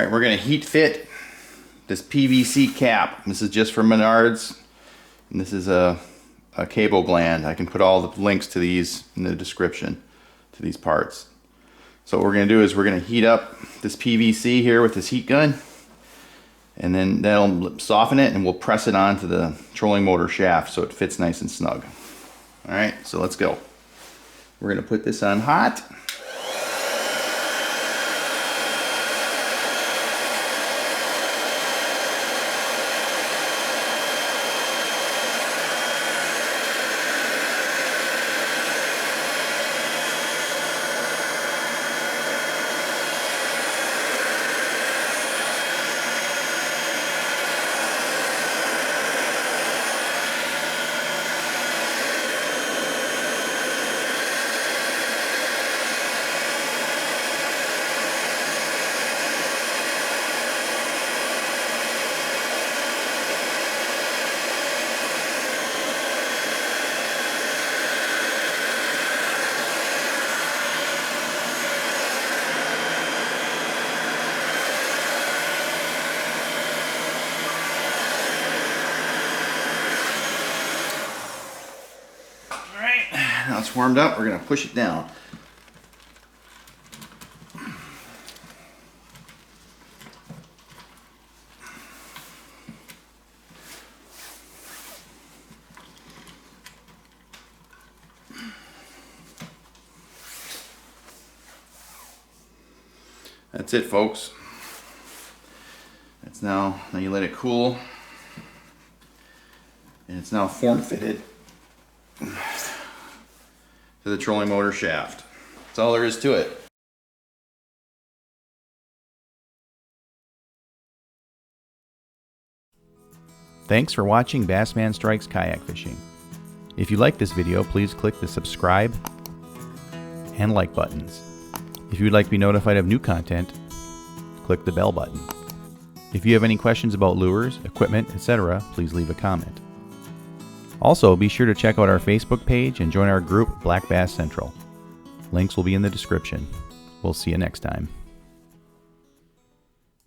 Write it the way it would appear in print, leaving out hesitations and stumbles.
All right, we're going to heat fit this PVC cap. This is just from Menards, and this is a cable gland. I can put all the links to these in the description to these parts. So what we're going to do is we're going to heat up this PVC here with this heat gun, and then that'll soften it, and we'll press it onto the trolling motor shaft so it fits nice and snug. All right, so let's go. We're going to put this on hot. Now it's warmed up, we're going to push it down. That's it, folks. It's now you let it cool, and it's now form fitted to the trolling motor shaft. That's all there is to it. Thanks for watching Bassman Strikes Kayak Fishing. If you like this video, please click the subscribe and like buttons. If you would like to be notified of new content, click the bell button. If you have any questions about lures, equipment, etc., please leave a comment. Also, be sure to check out our Facebook page and join our group Black Bass Central. Links will be in the description. We'll see you next time.